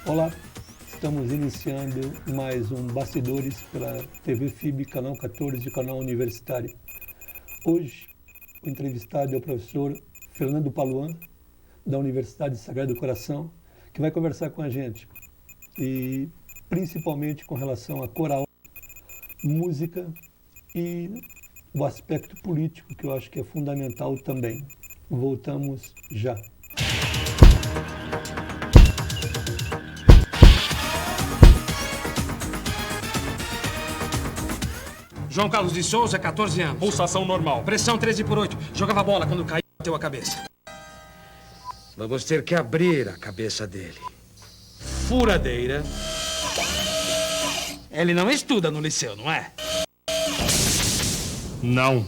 Olá, estamos iniciando mais um Bastidores pela TV FIB, canal 14, canal universitário. Hoje, o entrevistado é o professor Fernando Paluan, da Universidade Sagrado Coração, que vai conversar com a gente, e principalmente com relação a coral, música e o aspecto político, que eu acho que é fundamental também. Voltamos já. João Carlos de Souza, 14 anos. Pulsação normal. Pressão 13/8. Jogava bola quando caiu e bateu a cabeça. Vamos ter que abrir a cabeça dele. Furadeira. Ele não estuda no liceu, não é? Não.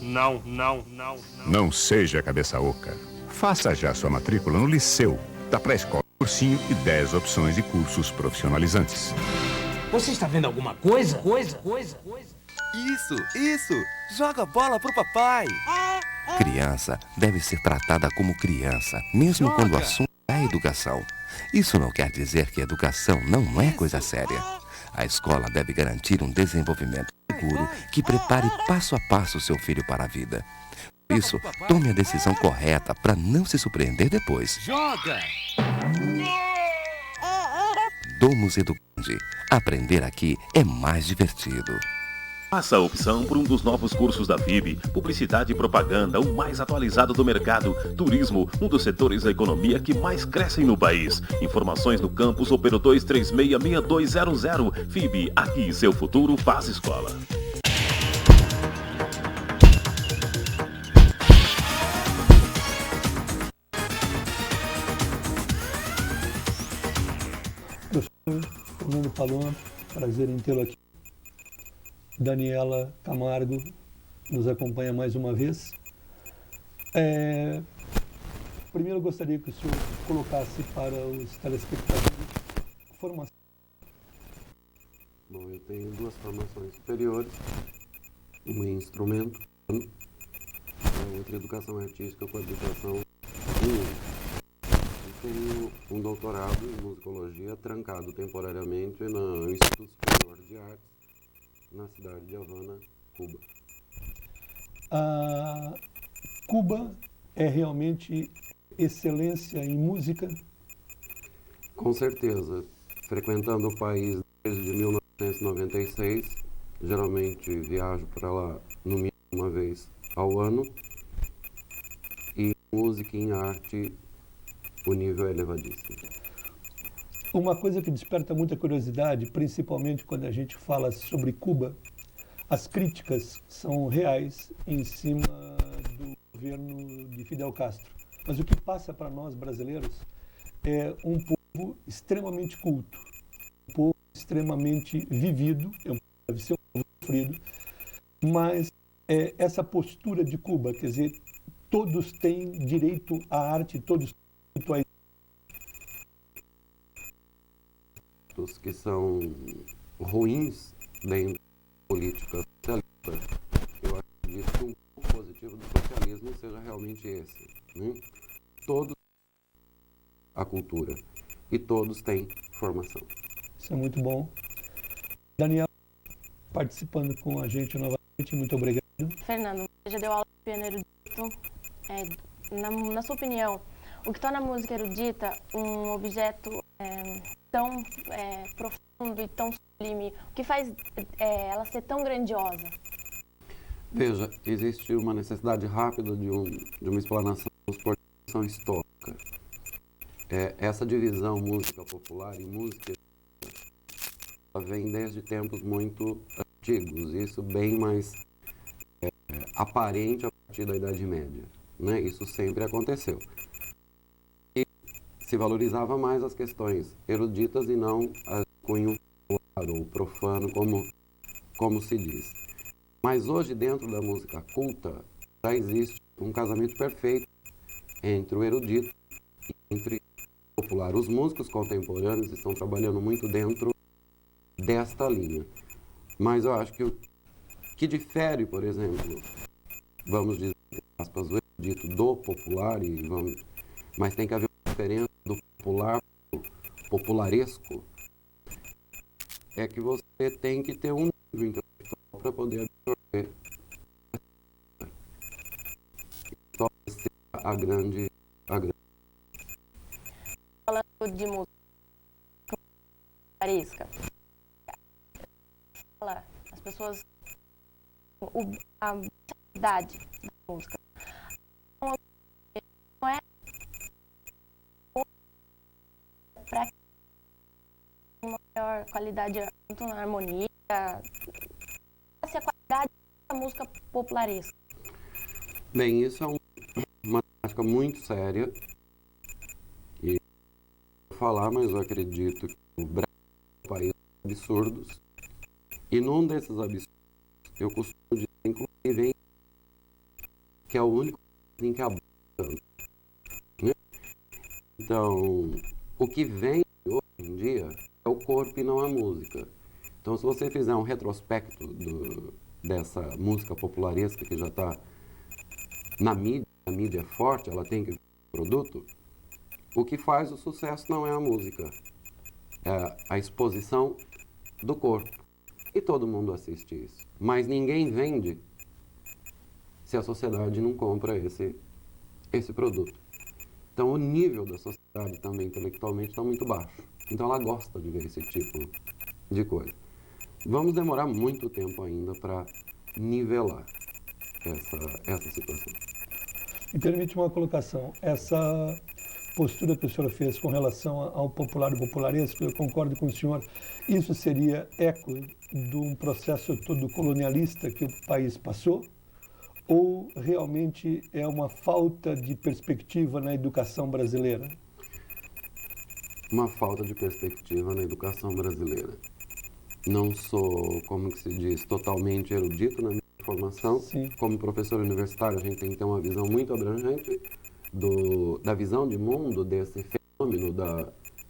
Não seja cabeça oca. Faça já sua matrícula no Liceu, da pré-escola, cursinho e 10 opções de cursos profissionalizantes. Você está vendo alguma coisa? Isso! Joga bola pro papai! Criança deve ser tratada como criança, mesmo quando o assunto é a educação. Isso não quer dizer que educação não é coisa séria. A escola deve garantir um desenvolvimento seguro que prepare passo a passo seu filho para a vida. Por isso, tome a decisão correta para não se surpreender depois. Joga! Domus Educandi. Aprender aqui é mais divertido. Faça a opção por um dos novos cursos da FIB, Publicidade e Propaganda, o mais atualizado do mercado, Turismo, um dos setores da economia que mais crescem no país. Informações no campus Opero 236-6200. FIB, aqui seu futuro faz escola. Professor Fernando Paluan, prazer em tê-lo aqui. Daniela Camargo nos acompanha mais uma vez. Primeiro eu gostaria que o senhor colocasse para os telespectadores a formação. Bom, eu tenho 2 formações superiores, uma em instrumento, outra em educação artística com habilitação em música. E tenho um doutorado em musicologia trancado temporariamente no Instituto Superior de Artes, na cidade de Havana, Cuba. Cuba é realmente excelência em música? Com certeza. Frequentando o país desde 1996, geralmente viajo para lá no mínimo uma vez ao ano. E em música e em arte, o nível é elevadíssimo. Uma coisa que desperta muita curiosidade, principalmente quando a gente fala sobre Cuba, as críticas são reais em cima do governo de Fidel Castro. Mas o que passa para nós brasileiros é um povo extremamente culto, um povo extremamente vivido, deve ser um povo sofrido, mas essa postura de Cuba, quer dizer, todos têm direito à arte, todos têm direito à que são ruins dentro da política socialista. Eu acredito que um ponto positivo do socialismo seja realmente esse, né? Todos a cultura e todos têm formação. Isso é muito bom. Daniel, participando com a gente novamente, muito obrigado. Fernando, você já deu aula de piano erudito. Na sua opinião, o que torna a música erudita um objeto tão profundo e tão sublime? O que faz ela ser tão grandiosa? Veja, existe uma necessidade rápida de uma explanação histórica. Essa divisão música popular e música ela vem desde tempos muito antigos, isso bem mais aparente a partir da Idade Média, né? Isso sempre aconteceu. Se valorizava mais as questões eruditas e não as cunho popular ou profano, como se diz. Mas hoje, dentro da música culta, já existe um casamento perfeito entre o erudito e entre o popular. Os músicos contemporâneos estão trabalhando muito dentro desta linha. Mas eu acho que o que difere, por exemplo, vamos dizer, aspas, o erudito do popular, mas tem que haver uma diferença do popular popularesco, é que você tem que ter um nível intelectual para poder absorver. Só ser a grande. Falando de música arisca, as pessoas, a idade da música não é para uma maior qualidade tanto na harmonia, essa é a qualidade da música popularesca. Bem, isso é uma prática muito séria. E vou falar, mas eu acredito que o Brasil é um país de absurdos. E num desses absurdos, eu costumo dizer, inclusive, que é o único em que abusa tanto. Né? Então, o que vem hoje em dia é o corpo e não a música. Então, se você fizer um retrospecto dessa música popularesca que já está na mídia, a mídia é forte, ela tem que ver o produto, o que faz o sucesso não é a música, é a exposição do corpo. E todo mundo assiste isso. Mas ninguém vende se a sociedade não compra esse produto. Então o nível da sociedade também intelectualmente está muito baixo. Então ela gosta de ver esse tipo de coisa. Vamos demorar muito tempo ainda para nivelar essa situação. Me permite uma colocação. Essa postura que o senhor fez com relação ao popular e popularesco, eu concordo com o senhor. Isso seria eco de um processo todo colonialista que o país passou? Ou realmente é uma falta de perspectiva na educação brasileira? Uma falta de perspectiva na educação brasileira. Não sou, como que se diz, totalmente erudito na minha formação. Sim. Como professor universitário, a gente tem que ter uma visão muito abrangente da visão de mundo desse fenômeno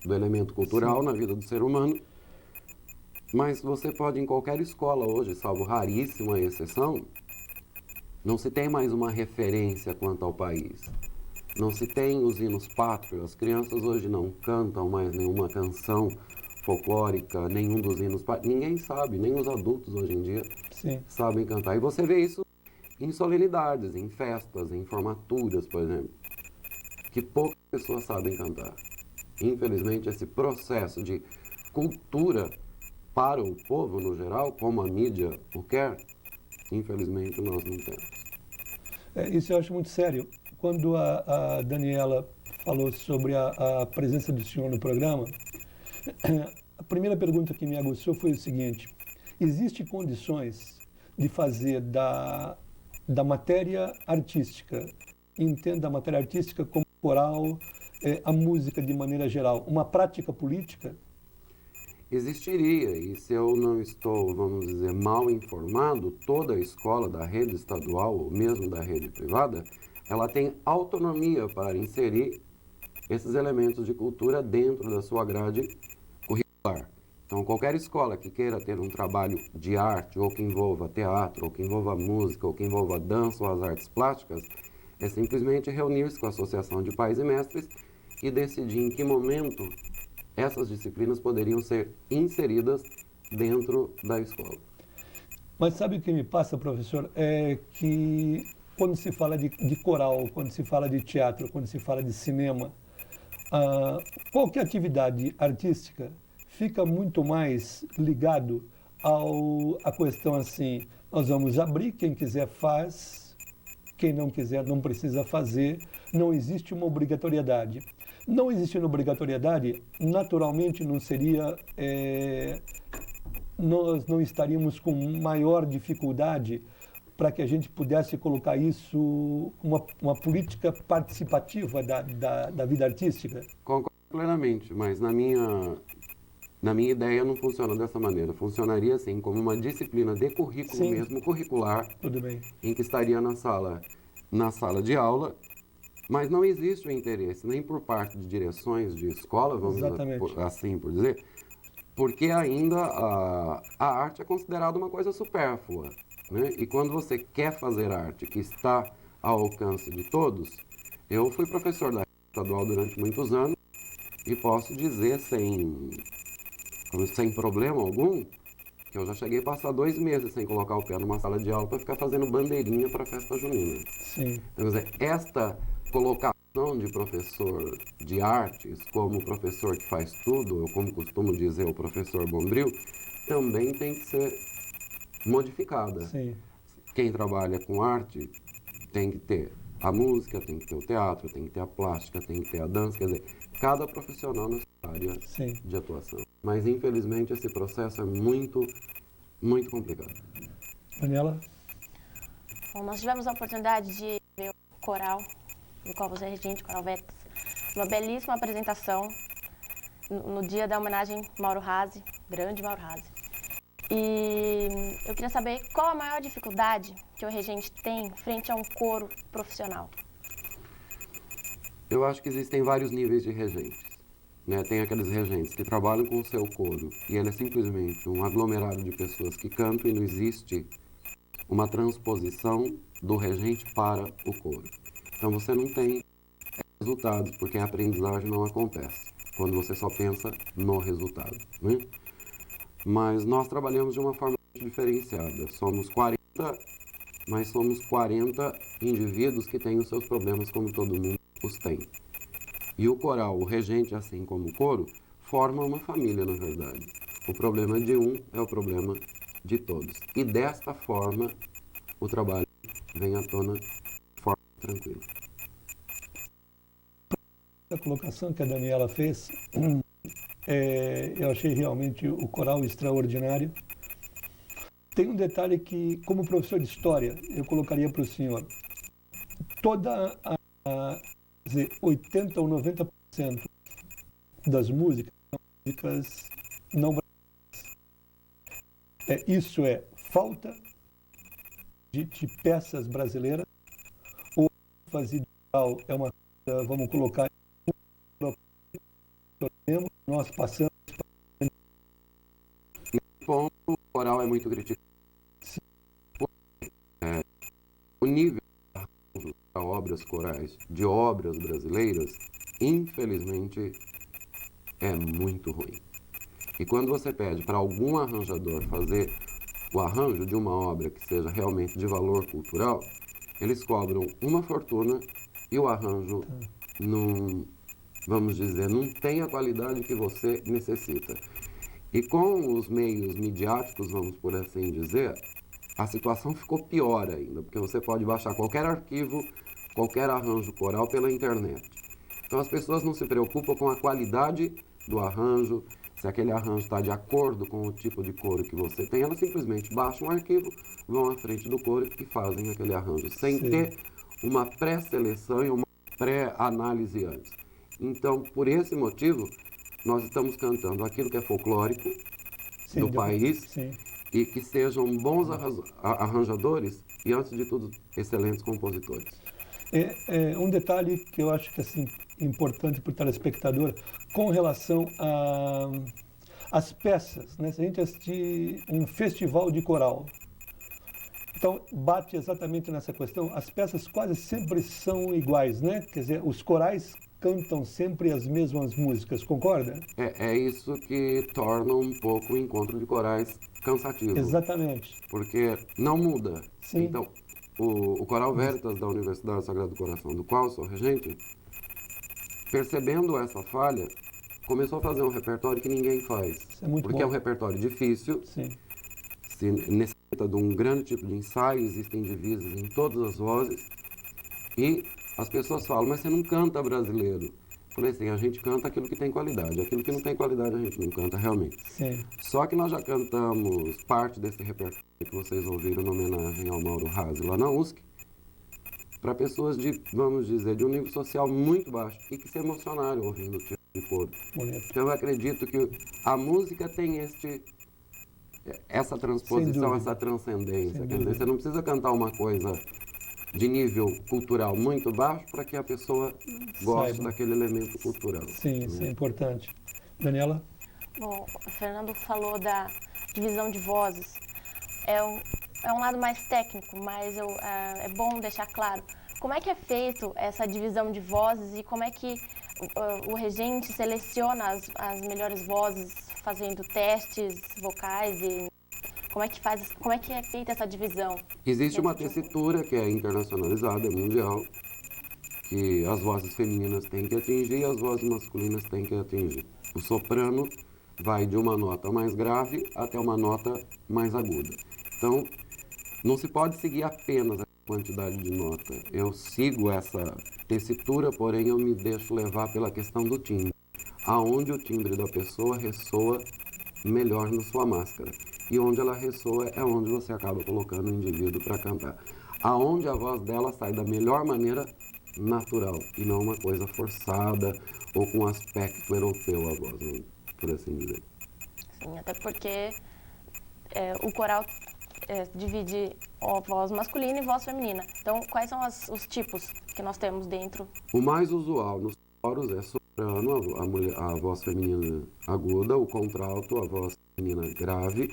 do elemento cultural. Sim. Na vida do ser humano. Mas você pode, em qualquer escola hoje, salvo raríssima exceção, não se tem mais uma referência quanto ao país. Não se tem os hinos pátrios. As crianças hoje não cantam mais nenhuma canção folclórica, nenhum dos hinos pátrios. Ninguém sabe, nem os adultos hoje em dia Sim. sabem cantar. E você vê isso em solenidades, em festas, em formaturas, por exemplo, que poucas pessoas sabem cantar. Infelizmente, esse processo de cultura para o povo no geral, como a mídia o quer, infelizmente nós não temos. Isso eu acho muito sério. Quando a Daniela falou sobre a presença do senhor no programa, a primeira pergunta que me aguçou foi o seguinte: existem condições de fazer da matéria artística, entenda a matéria artística como coral, a música de maneira geral, uma prática política? Existiria, e se eu não estou, vamos dizer, mal informado, toda a escola da rede estadual, ou mesmo da rede privada, ela tem autonomia para inserir esses elementos de cultura dentro da sua grade curricular. Então, qualquer escola que queira ter um trabalho de arte, ou que envolva teatro, ou que envolva música, ou que envolva dança ou as artes plásticas, é simplesmente reunir-se com a Associação de Pais e Mestres e decidir em que momento essas disciplinas poderiam ser inseridas dentro da escola. Mas sabe o que me passa, professor? É que quando se fala de coral, quando se fala de teatro, quando se fala de cinema, qualquer atividade artística fica muito mais ligado à questão assim: nós vamos abrir, quem quiser faz, quem não quiser não precisa fazer, não existe uma obrigatoriedade. Não existindo obrigatoriedade, naturalmente não seria, nós não estaríamos com maior dificuldade para que a gente pudesse colocar isso, uma política participativa da vida artística? Concordo plenamente, mas na minha ideia não funciona dessa maneira. Funcionaria assim, como uma disciplina de currículo. Sim. Mesmo, curricular. Tudo bem. Em que estaria na sala de aula. Mas não existe o interesse, nem por parte de direções de escola, vamos assim por dizer, porque ainda a arte é considerada uma coisa supérflua. Né? E quando você quer fazer arte que está ao alcance de todos, eu fui professor da rede estadual durante muitos anos, E posso dizer sem problema algum, que eu já cheguei a passar 2 meses sem colocar o pé numa sala de aula para ficar fazendo bandeirinha para a festa junina. Sim. Então, quer dizer, esta colocação de professor de artes como professor que faz tudo, ou como costumo dizer o professor Bombril, também tem que ser modificada. Sim. Quem trabalha com arte tem que ter a música, tem que ter o teatro, tem que ter a plástica, tem que ter a dança, quer dizer, cada profissional na sua área de atuação. Mas, infelizmente, esse processo é muito, muito complicado. Daniela? Bom, nós tivemos a oportunidade de ver o coral, do qual você é regente, o Coral Vectas, uma belíssima apresentação no dia da homenagem Mauro Razzi, grande Mauro Razzi. E eu queria saber qual a maior dificuldade que o regente tem frente a um coro profissional. Eu acho que existem vários níveis de regentes. Né? Tem aqueles regentes que trabalham com o seu coro e ele é simplesmente um aglomerado de pessoas que cantam e não existe uma transposição do regente para o coro. Então você não tem resultados, porque a aprendizagem não acontece quando você só pensa no resultado. Né? Mas nós trabalhamos de uma forma diferenciada. Somos 40, mas somos 40 indivíduos que têm os seus problemas como todo mundo os tem. E o coral, o regente, assim como o coro, forma uma família, na verdade. O problema de um é o problema de todos. E desta forma, o trabalho vem à tona de forma tranquila. A colocação que a Daniela fez, eu achei realmente o coral extraordinário. Tem um detalhe que, como professor de história, eu colocaria para o senhor. Toda quer dizer, 80% ou 90% das músicas são músicas não brasileiras. Isso é falta de peças brasileiras, ou ideal é uma coisa, vamos colocar, nós passamos. O coral é muito criticado. O nível de obras corais, de obras brasileiras, infelizmente, é muito ruim. E quando você pede para algum arranjador fazer o arranjo de uma obra que seja realmente de valor cultural, eles cobram uma fortuna e o arranjo não, vamos dizer, não tem a qualidade que você necessita. E com os meios midiáticos, vamos por assim dizer, a situação ficou pior ainda, porque você pode baixar qualquer arquivo, qualquer arranjo coral pela internet. Então as pessoas não se preocupam com a qualidade do arranjo, se aquele arranjo está de acordo com o tipo de coro que você tem, elas simplesmente baixam um arquivo, vão à frente do coro e fazem aquele arranjo, sem ter uma pré-seleção e uma pré-análise antes. Então, por esse motivo, nós estamos cantando aquilo que é folclórico do país e que sejam bons arranjadores e, antes de tudo, excelentes compositores. Um detalhe que eu acho que é assim, importante para o telespectador, com relação às peças, né? Se a gente assistir um festival de coral, então bate exatamente nessa questão, as peças quase sempre são iguais, né? Quer dizer, os corais cantam sempre as mesmas músicas, concorda? É isso que torna um pouco o encontro de corais cansativo. Exatamente. Porque não muda. Sim. Então, o Coral Veritas da Universidade Sagrado do Coração, do qual eu sou regente, percebendo essa falha, começou a fazer um repertório que ninguém faz. Isso é muito porque bom. É um repertório difícil, se necessita de um grande tipo de ensaio, existem divisas em todas as vozes, e as pessoas falam, mas você não canta brasileiro. Eu falei assim, a gente canta aquilo que tem qualidade. Aquilo que não tem qualidade a gente não canta realmente. Sim. Só que nós já cantamos parte desse repertório que vocês ouviram na homenagem ao Mauro Razzi lá na USC, para pessoas de, vamos dizer, de um nível social muito baixo e que se emocionaram ouvindo o tipo de coro. Então eu acredito que a música tem essa transposição, essa transcendência. Quer dizer, você não precisa cantar uma coisa de nível cultural muito baixo para que a pessoa goste daquele elemento cultural. Sim, isso é importante. Daniela? Bom, o Fernando falou da divisão de vozes. É um lado mais técnico, mas é bom deixar claro. Como é que é feito essa divisão de vozes e como é que o regente seleciona as melhores vozes fazendo testes vocais e como é que é feita essa divisão? Existe uma tessitura que é internacionalizada, mundial, que as vozes femininas têm que atingir e as vozes masculinas têm que atingir. O soprano vai de uma nota mais grave até uma nota mais aguda. Então, não se pode seguir apenas a quantidade de nota. Eu sigo essa tessitura, porém eu me deixo levar pela questão do timbre. Aonde o timbre da pessoa ressoa melhor na sua máscara. E onde ela ressoa é onde você acaba colocando o indivíduo para cantar. Aonde a voz dela sai da melhor maneira natural e não uma coisa forçada ou com aspecto europeu a voz, por assim dizer. Sim, até porque o coral divide a voz masculina e voz feminina. Então, quais são os tipos que nós temos dentro? O mais usual nos coros é soprano, a voz feminina aguda, o contralto, a voz feminina grave,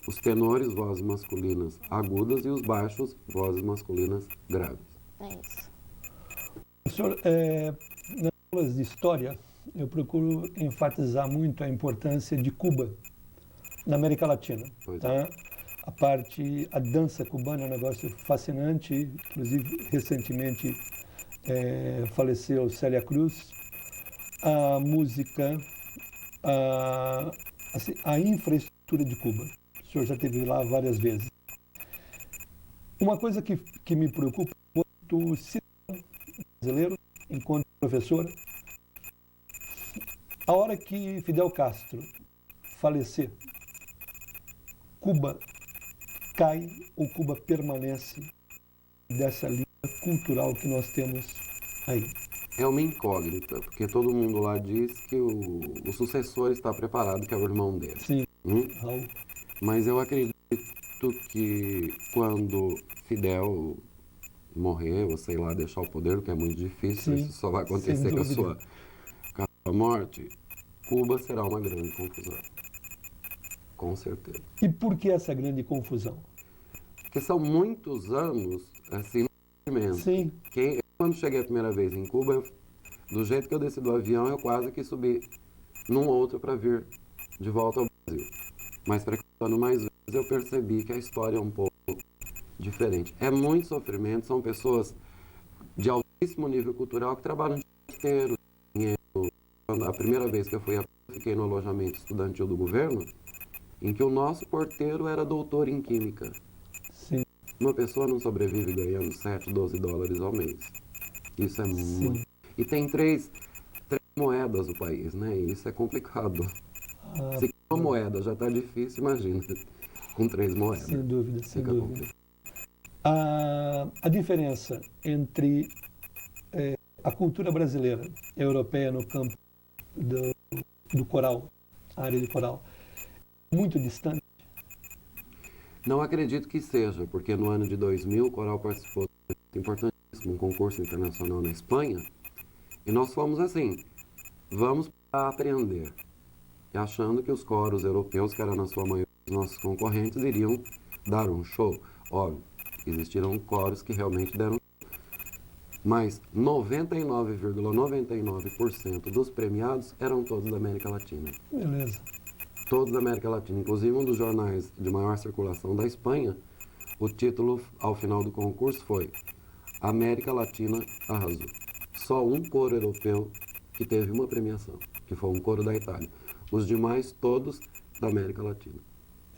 os tenores, vozes masculinas agudas e os baixos, vozes masculinas graves. É isso. Professor, nas aulas de história, eu procuro enfatizar muito a importância de Cuba na América Latina. Tá? A dança cubana é um negócio fascinante, inclusive recentemente faleceu Célia Cruz. A música, a infraestrutura de Cuba. O senhor já esteve lá várias vezes. Uma coisa que me preocupa enquanto cidadão brasileiro, enquanto professor, a hora que Fidel Castro falecer, Cuba cai ou Cuba permanece dessa linha cultural que nós temos aí? É uma incógnita, porque todo mundo lá diz que o sucessor está preparado, que é o irmão dele. Sim, Raul. Mas eu acredito que quando Fidel morrer, ou sei lá, deixar o poder, que é muito difícil, Sim, isso só vai acontecer com a sua morte, Cuba será uma grande confusão. Com certeza. E por que essa grande confusão? Porque são muitos anos, assim, no Sim. Quando cheguei a primeira vez em Cuba, do jeito que eu desci do avião, eu quase que subi num outro para vir de volta ao Brasil. Mas frequentando mais vezes, eu percebi que a história é um pouco diferente. É muito sofrimento, são pessoas de altíssimo nível cultural que trabalham de inteiro. A primeira vez que eu fiquei no alojamento estudantil do governo, em que o nosso porteiro era doutor em química. Sim. Uma pessoa não sobrevive ganhando 7, 12 dólares ao mês. Isso é muito. E tem três moedas no país, né? E isso é complicado. Se com uma moeda já está difícil, imagina. Com 3 moedas. Sem dúvida, sem dúvida. A diferença entre a cultura brasileira e europeia no campo do coral, a área de coral, é muito distante? Não acredito que seja, porque no ano de 2000 o coral participou de um concurso internacional na Espanha, e nós fomos assim, vamos aprender, e achando que os coros europeus, que eram na sua maioria os nossos concorrentes, iriam dar um show. Óbvio, existiram coros que realmente deram show, mas 99,99% dos premiados eram todos da América Latina. Beleza. Todos da América Latina, inclusive um dos jornais de maior circulação da Espanha, o título ao final do concurso foi América Latina arrasou. Só um coro europeu que teve uma premiação, que foi um coro da Itália. Os demais, todos da América Latina.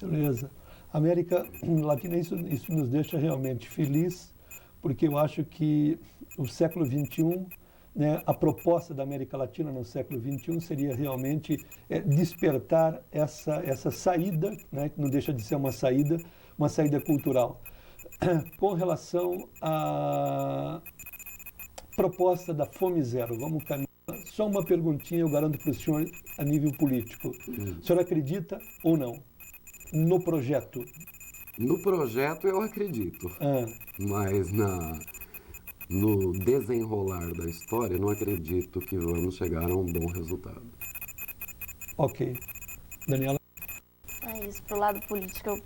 Beleza. América Latina, isso nos deixa realmente feliz, porque eu acho que o século XXI, né, a proposta da América Latina no século XXI seria realmente despertar essa saída, né, que não deixa de ser uma saída cultural. Com relação à proposta da Fome Zero, vamos caminhar. Só uma perguntinha, eu garanto para o senhor a nível político. O senhor acredita ou não no projeto? No projeto eu acredito, mas no desenrolar da história não acredito que vamos chegar a um bom resultado. Ok. Daniela? É isso, pro lado político eu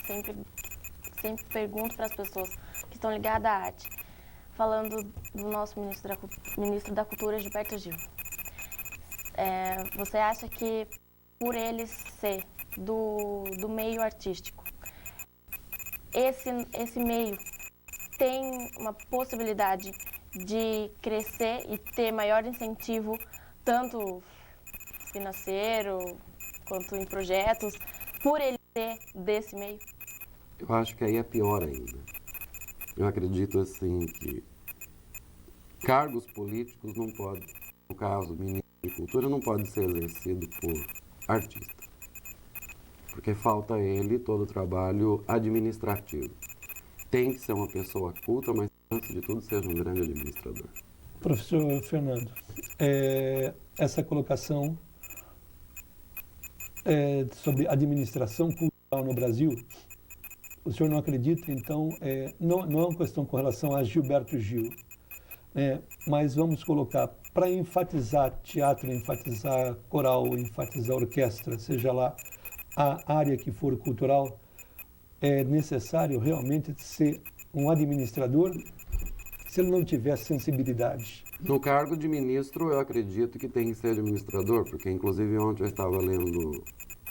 sempre pergunto para as pessoas que estão ligadas à arte, falando do nosso ministro da Cultura, Gilberto Gil. Você acha que por ele ser do meio artístico, esse meio tem uma possibilidade de crescer e ter maior incentivo, tanto financeiro quanto em projetos, por ele ser desse meio? Eu acho que aí é pior ainda. Eu acredito assim que cargos políticos não podem, no caso, ministro de Cultura, não pode ser exercido por artista. Porque falta a ele todo o trabalho administrativo. Tem que ser uma pessoa culta, mas antes de tudo seja um grande administrador. Professor Fernando, essa colocação sobre administração cultural no Brasil, o senhor não acredita, então, não é uma questão com relação a Gilberto Gil, mas vamos colocar, para enfatizar teatro, enfatizar coral, enfatizar orquestra, seja lá a área que for cultural, é necessário realmente ser um administrador se ele não tiver sensibilidade? No cargo de ministro, eu acredito que tem que ser administrador, porque inclusive ontem eu estava lendo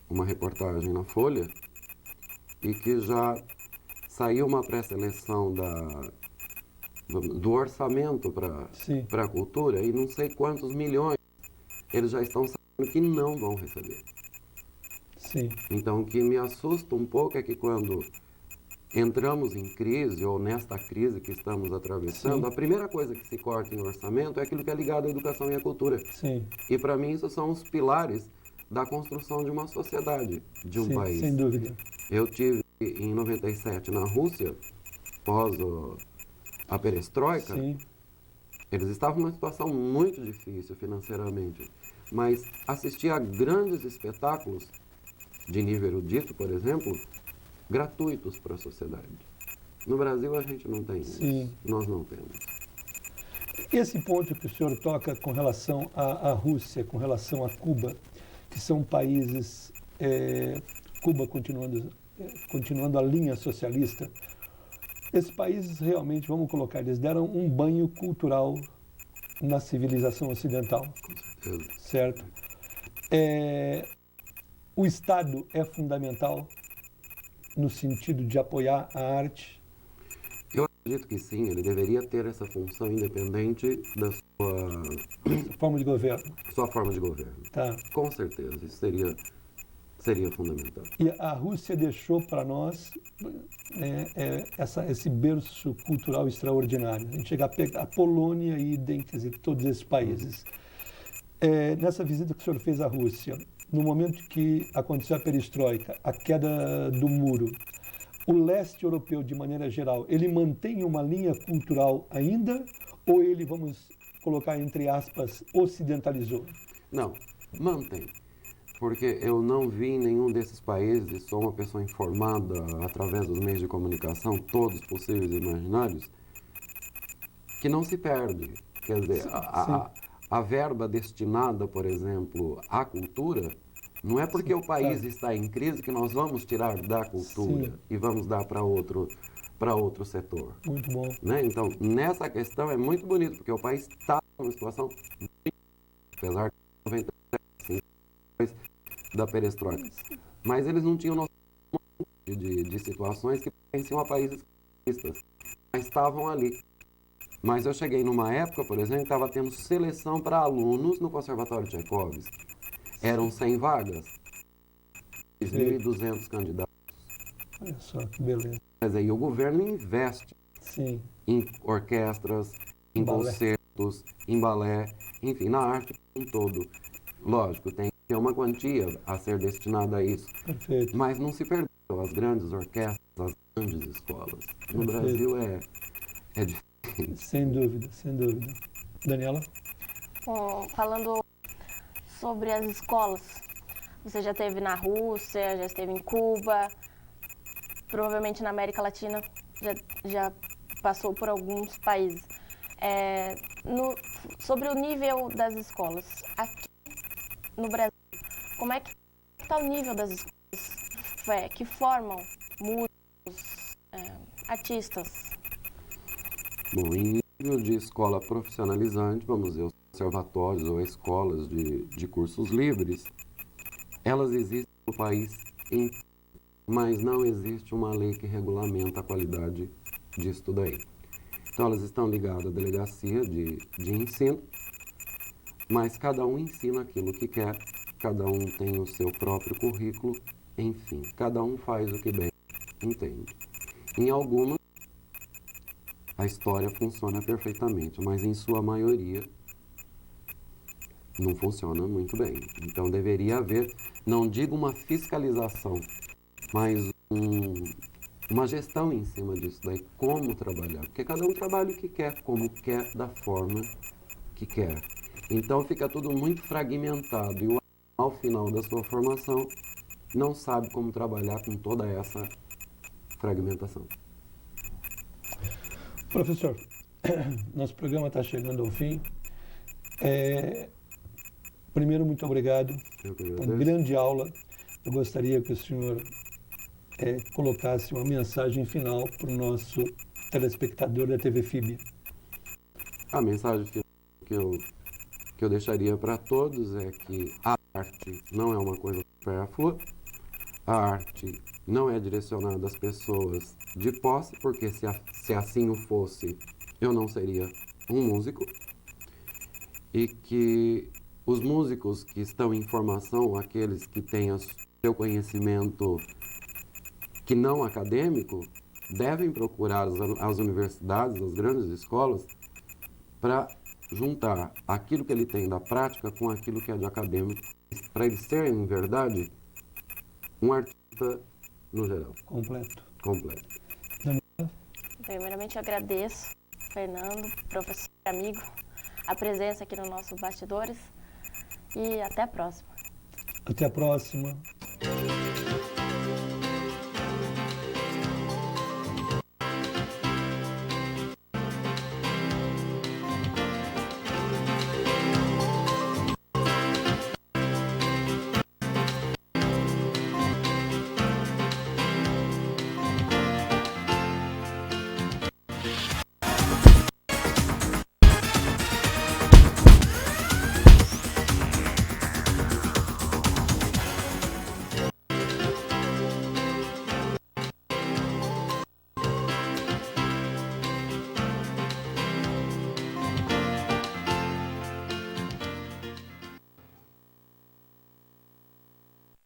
uma reportagem na Folha e que já saiu uma pré-seleção do orçamento para a cultura e não sei quantos milhões eles já estão sabendo que não vão receber. Sim. Então, o que me assusta um pouco é que quando entramos em crise, ou nesta crise que estamos atravessando, a primeira coisa que se corta em orçamento é aquilo que é ligado à educação e à cultura. Sim. E para mim isso são os pilares da construção de uma sociedade, de um país. Sem dúvida. Eu tive em 97 na Rússia, após a perestroika. Sim. Eles estavam numa situação muito difícil financeiramente, mas assistir a grandes espetáculos de nível erudito, por exemplo, gratuitos para a sociedade. No Brasil a gente não tem isso. Nós não temos. Esse ponto que o senhor toca com relação à Rússia, com relação a Cuba, que são países, Cuba continuando a linha socialista, esses países realmente, vamos colocar, eles deram um banho cultural na civilização ocidental, certo? O Estado é fundamental no sentido de apoiar a arte? Eu acredito que sim, ele deveria ter essa função independente da sua forma de governo. Sua forma de governo. Tá. Com certeza, isso seria fundamental. E a Rússia deixou para nós esse berço cultural extraordinário. A gente chega a pegar a Polônia e quer dizer, todos esses países. Nessa visita que o senhor fez à Rússia, no momento que aconteceu a perestroika, a queda do muro, o leste europeu, de maneira geral, ele mantém uma linha cultural ainda? Ou ele, vamos colocar entre aspas, ocidentalizou? Não, mantém. Porque eu não vi em nenhum desses países, sou uma pessoa informada através dos meios de comunicação, todos possíveis e imaginários, que não se perde. Quer dizer, a verba destinada, por exemplo, à cultura, não é porque o país está em crise que nós vamos tirar da cultura e vamos dar para outro setor. Muito bom. Né? Então, nessa questão é muito bonito, porque o país está numa situação, apesar de 97, da perestroika. Mas eles não tinham noção de situações que pertenciam a países comunistas, mas estavam ali. Mas eu cheguei numa época, por exemplo, que estava tendo seleção para alunos no Conservatório Tchaikovsky. Eram 100 vagas, 1.200 candidatos. Olha só que beleza. Mas aí o governo investe em orquestras, em concertos, em balé, enfim, na arte como um todo. Lógico, tem que ter uma quantia a ser destinada a isso. Perfeito. Mas não se perdeu as grandes orquestras, as grandes escolas. No Brasil é difícil. Sem dúvida, sem dúvida. Daniela? Bom, falando sobre as escolas, você já esteve na Rússia, já esteve em Cuba, provavelmente na América Latina, já passou por alguns países. Sobre o nível das escolas, aqui no Brasil, como é que está o nível das escolas que formam músicos, artistas? Bom, em nível de escola profissionalizante, vamos dizer, o conservatórios ou escolas de cursos livres, elas existem no país inteiro, mas não existe uma lei que regulamenta a qualidade disso daí. Então elas estão ligadas à delegacia de ensino, mas cada um ensina aquilo que quer, cada um tem o seu próprio currículo, enfim, cada um faz o que bem entende. Em algumas, a história funciona perfeitamente, mas em sua maioria não funciona muito bem. Então deveria haver, não digo uma fiscalização, mas uma gestão em cima disso daí, como trabalhar. Porque cada um trabalha o que quer, como quer, da forma que quer. Então fica tudo muito fragmentado e ao final da sua formação não sabe como trabalhar com toda essa fragmentação. Professor, nosso programa está chegando ao fim. Primeiro, muito obrigado. Uma grande aula. Eu gostaria que o senhor colocasse uma mensagem final para o nosso telespectador da TV FIB. A mensagem que eu deixaria para todos é que a arte não é uma coisa supérflua, a arte não é direcionada às pessoas de posse, porque se assim o fosse, eu não seria um músico, e que os músicos que estão em formação, aqueles que têm o seu conhecimento que não acadêmico, devem procurar as universidades, as grandes escolas, para juntar aquilo que ele tem da prática com aquilo que é de acadêmico, para ele ser, em verdade, um artista no geral. Completo. Primeiramente, eu agradeço, Fernando, professor e amigo, a presença aqui no nosso Bastidores e até a próxima. Até a próxima.